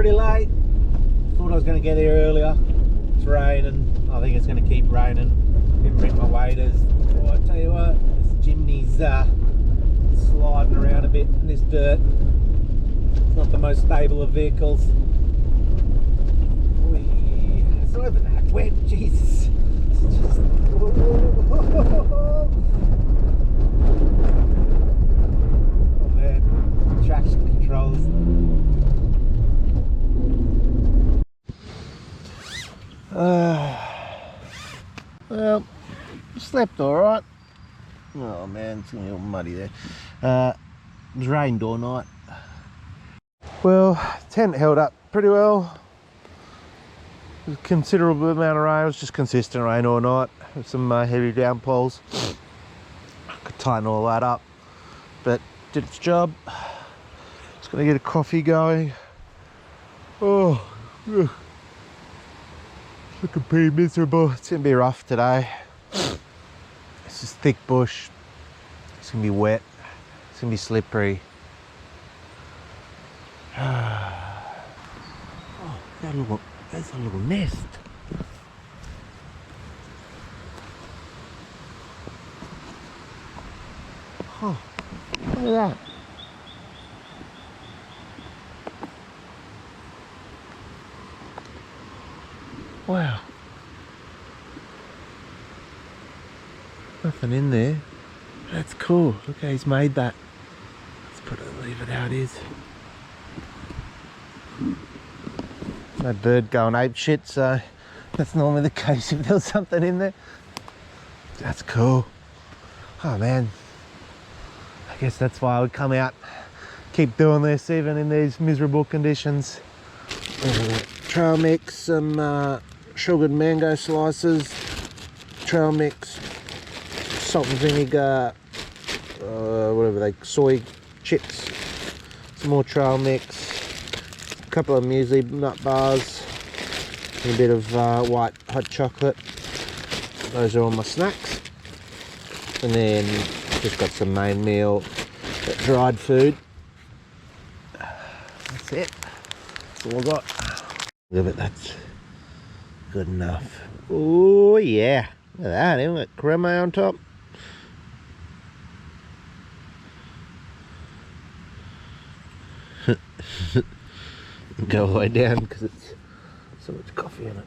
pretty late. Thought I was going to get there earlier. It's raining. I think it's going to keep raining. Didn't rip my waders. Oh, I tell you what, this chimney's sliding around a bit in this dirt. It's not the most stable of vehicles. It's not even that wet, Jesus. It's just... Oh man, traction controls. Well, slept alright. Oh man, it's getting a little muddy there. It was rained all night. Well, tent held up pretty well. There's a considerable amount of rain. It was just consistent rain all night with some heavy downpouls. I could tighten all that up, but did its job. Just gonna get a coffee going. Oh, ugh. Looking pretty miserable. It's gonna be rough today. It's just thick bush. It's gonna be wet. It's gonna be slippery. Oh, there's a little nest. Oh, look at that. Wow. Nothing in there. That's cool. Look how he's made that. Let's leave it how it is. No bird going ape shit, so that's normally the case if there was something in there. That's cool. Oh man. I guess that's why I would come out, keep doing this even in these miserable conditions. Trail mix, some sugared mango slices, trail mix, salt and vinegar, whatever they, soy chips, some more trail mix, a couple of muesli nut bars, and a bit of white hot chocolate. Those are all my snacks. And then just got some main meal, dried food. That's it. That's all I got. Look at that. That's good enough. Oh yeah. Look at that, isn't it? Creme on top. Go all the way down because it's so much coffee in it.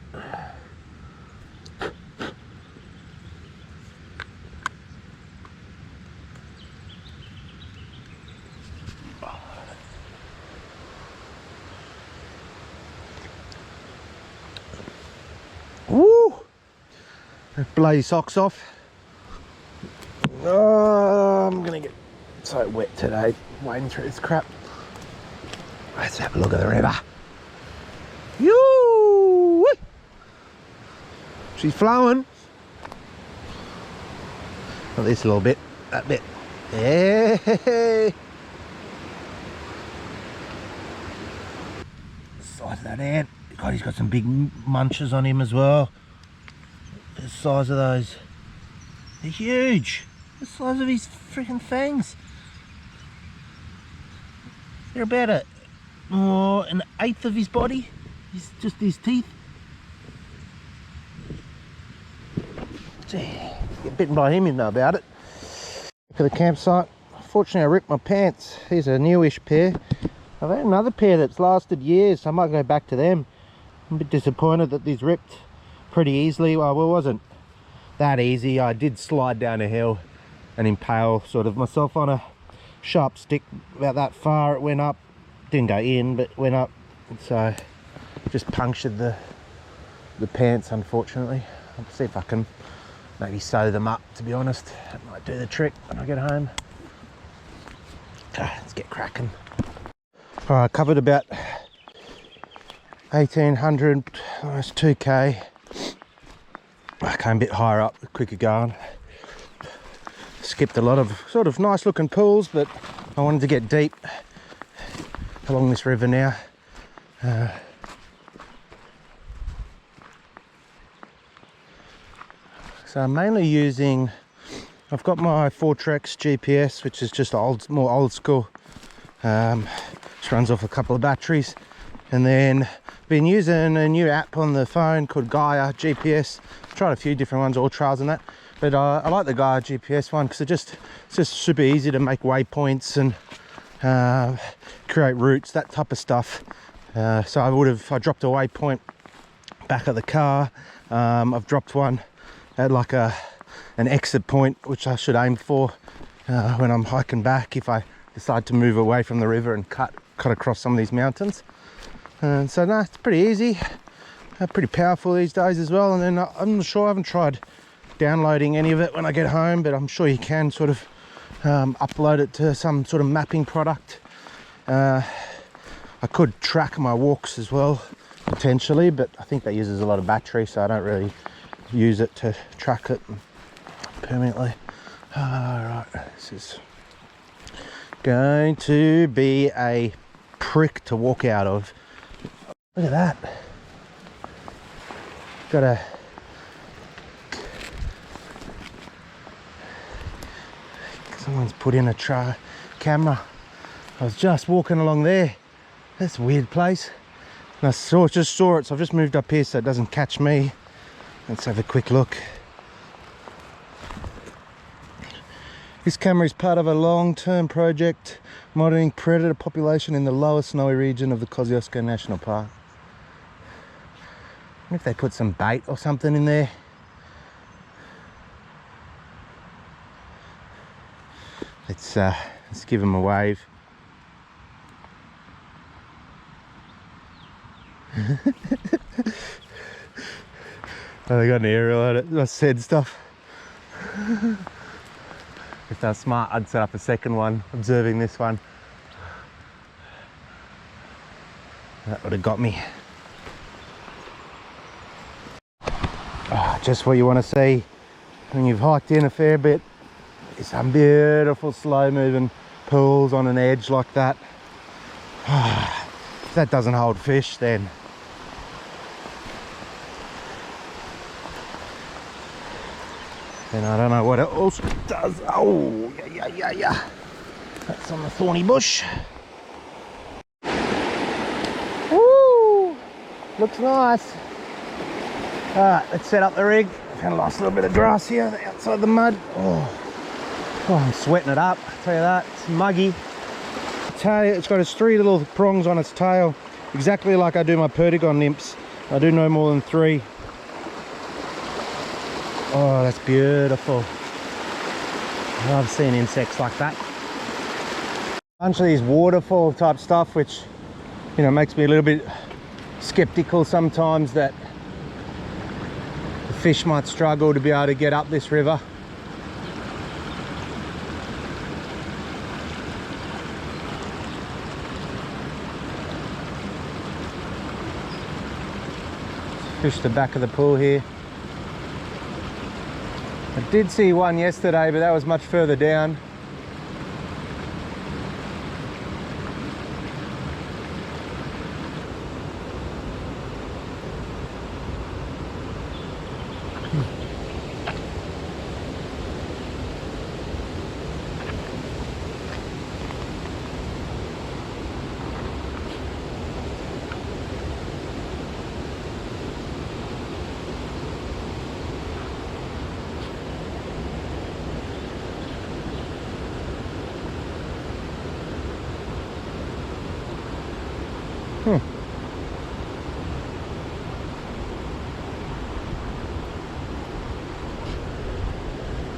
Woo! Bloody socks off. Oh, I'm gonna get so wet today wading through this crap. Let's have a look at the river. Yoo! She's flowing. Not this little bit, that bit. Hey! Size of that ant. God, he's got some big munches on him as well. The size of those. They're huge. The size of his freaking fangs. They're about an eighth of his body. He's just his teeth. Gee, get bitten by him, you know about it. For the campsite. Fortunately, I ripped my pants. These are a newish pair. I've had another pair that's lasted years, so I might go back to them. I'm a bit disappointed that these ripped pretty easily. Well, it wasn't that easy. I did slide down a hill and impale sort of myself on a sharp stick about that far. It went up, didn't go in, but went up, so just punctured the pants, unfortunately. I'll see if I can maybe sew them up, to be honest. That might do the trick when I get home. Okay, let's get cracking. All right, I covered about 1800, almost 2k. I came a bit higher up, quicker going. Skipped a lot of sort of nice looking pools, but I wanted to get deep along this river now. So I'm mainly using, I've got my Fortrex GPS, which is just more old school. Just runs off a couple of batteries. And then been using a new app on the phone called Gaia GPS. Tried a few different ones, all trails and that, but I like the Gaia GPS one because it's just super easy to make waypoints and create routes, that type of stuff. So I dropped a waypoint back at the car. I've dropped one at like an exit point, which I should aim for when I'm hiking back if I decide to move away from the river and cut across some of these mountains. And so no, it's pretty easy, pretty powerful these days as well. And then I'm not sure, I haven't tried downloading any of it when I get home, but I'm sure you can sort of upload it to some sort of mapping product. I could track my walks as well potentially, but I think that uses a lot of battery, so I don't really use it to track it permanently. Right, this is going to be a prick to walk out of. Look at that. Someone's put in a camera. I was just walking along there. That's a weird place. And I just saw it, so I've just moved up here so it doesn't catch me. Let's have a quick look. This camera is part of a long-term project monitoring predator population in the lower snowy region of the Kosciuszko National Park. I wonder if they put some bait or something in there. Let's give them a wave. Oh, they got an aerial at it. I said stuff. If they're smart, I'd set up a second one, observing this one. That would have got me. Oh, just what you want to see when you've hiked in a fair bit. It's some beautiful slow moving pools on an edge like that. If that doesn't hold fish, then I don't know what else does. Oh, yeah. That's on the thorny bush. Woo! Looks nice. Alright, let's set up the rig. Found a nice little bit of grass here outside the mud. Oh, I'm sweating it up, I'll tell you that. It's muggy. It's got its 3 little prongs on its tail, exactly like I do my Perdigon nymphs. I do no more than 3. Oh, that's beautiful. I love seeing insects like that. A bunch of these waterfall type stuff, which, you know, makes me a little bit skeptical sometimes that the fish might struggle to be able to get up this river. Fish the back of the pool here. I did see one yesterday, but that was much further down.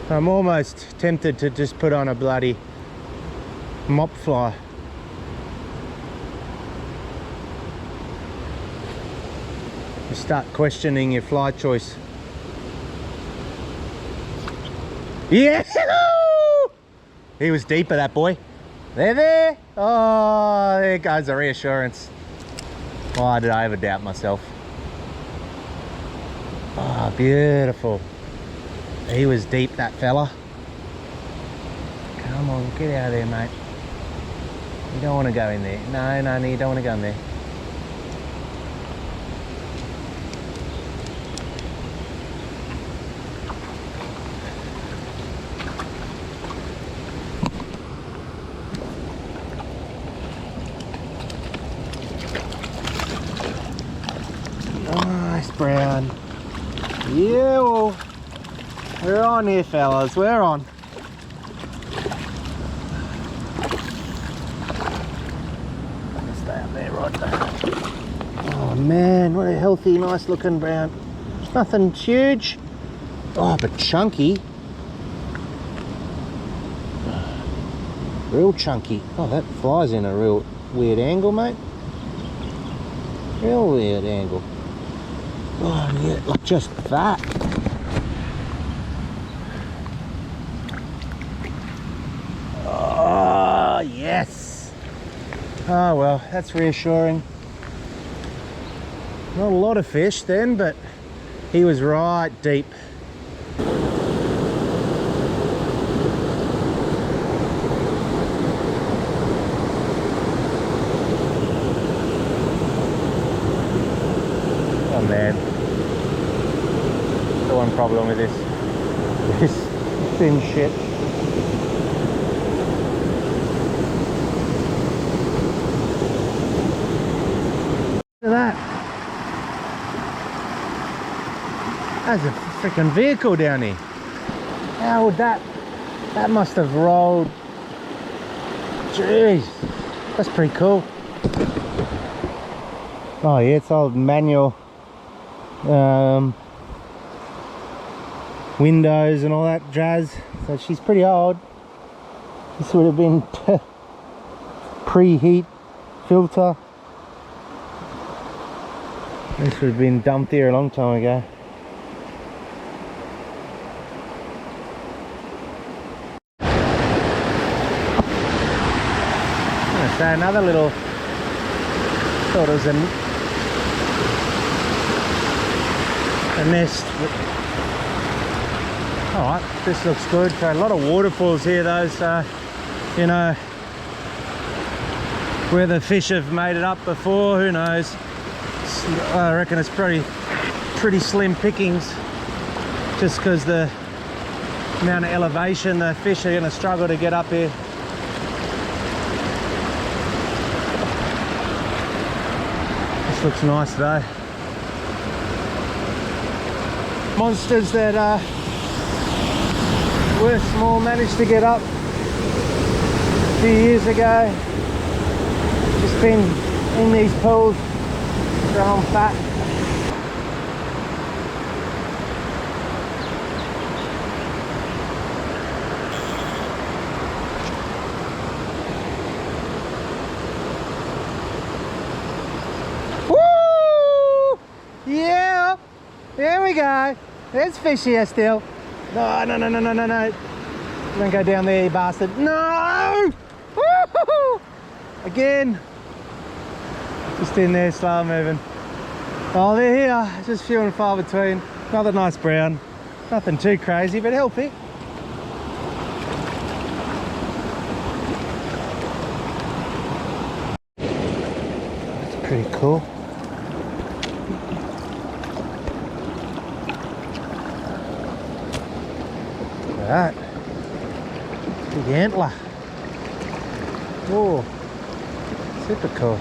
I'm almost tempted to just put on a bloody mop fly. You start questioning your fly choice. Yeah! He was deeper, that boy. There. Oh, there goes the reassurance. Why did I ever doubt myself? Oh, beautiful. He was deep, that fella. Come on, get out of there, mate. You don't want to go in there. No, you don't want to go in there. brown. Yeah, well, we're on here, fellas. We're on. Stay up there, Rod. Oh man, what a healthy, nice looking brown. Nothing huge. Oh, but chunky. Real chunky. Oh, that flies in a real weird angle, mate. Real weird angle. Oh yeah, like just that. Oh yes. Oh well, that's reassuring. Not a lot of fish then, but he was right deep. Oh man, the one problem with this thin shit. Look at that. There's a freaking vehicle down here. How would that must have rolled. Jeez, that's pretty cool. Oh yeah, it's old manual windows and all that jazz. So she's pretty old. This would have been preheat filter. This would have been dumped here a long time ago. So another little, thought it was a nest. Alright, this looks good. So a lot of waterfalls here though, so you know where the fish have made it up before, who knows. I reckon it's pretty slim pickings, just because the amount of elevation the fish are going to struggle to get up here. This looks nice though. Monsters that were small managed to get up a few years ago. Just been in these pools, growing fat. Woo! Yeah! There we go. There's fish here still. No, no, no, no, no, no, no. Don't go down there, you bastard. No! Woo! Again. Just in there, slow moving. Oh, they're here. Just few and far between. Another nice brown. Nothing too crazy, but healthy. That's pretty cool. Look at that. Big antler. Oh, super cool.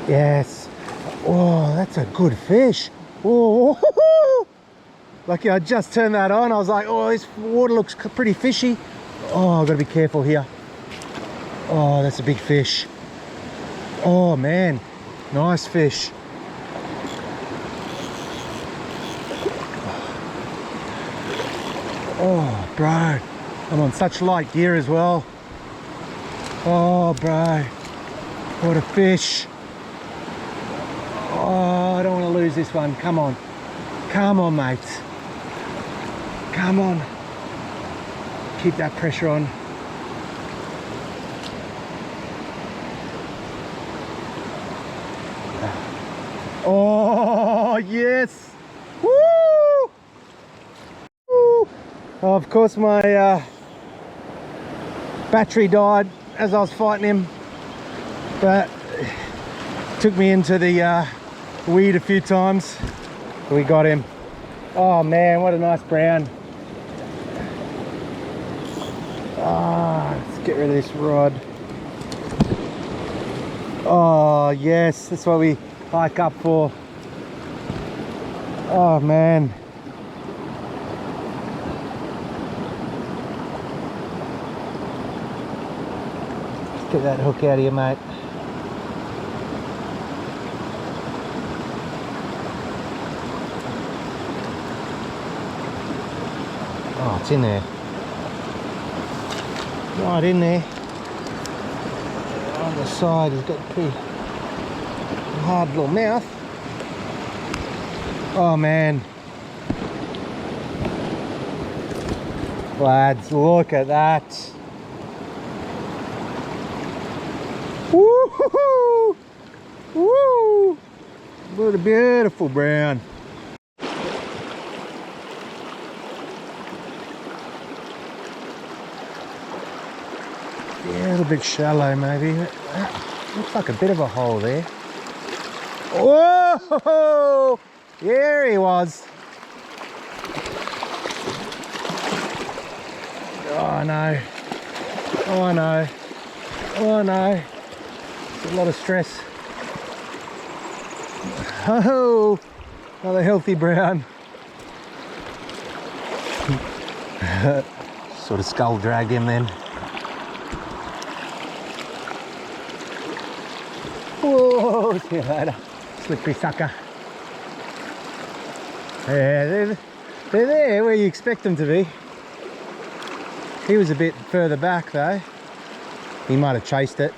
Yes. Oh, that's a good fish. Oh, lucky I just turned that on. I was like, oh, this water looks pretty fishy. Oh, I've got to be careful here. Oh, that's a big fish. Oh man, nice fish. Oh, bro, I'm on such light gear as well. Oh, bro, what a fish. Oh, I don't want to lose this one. Come on. Come on, mate. Come on. Keep that pressure on. Oh, yes. Woo! Woo! Oh, of course, my battery died as I was fighting him. But it took me into the weed a few times. We got him. Oh man, what a nice brown. Ah, let's get rid of this rod. Oh yes, that's what we hike up for. Oh man. Let's get that hook out of you, mate. Oh, it's in there. Right in there. On the side, he's got a pretty hard little mouth. Oh man. Lads, look at that. Woo-hoo-hoo! Woo! What a beautiful brown. Yeah, a little bit shallow maybe. Looks like a bit of a hole there. Whoa! There he was. Oh no. Oh no. Oh no. It's a lot of stress. Oh, another healthy brown. Sort of skull dragged him then. Whoa, see you later, slippery sucker. Yeah, they're there where you expect them to be. He was a bit further back though. He might have chased it.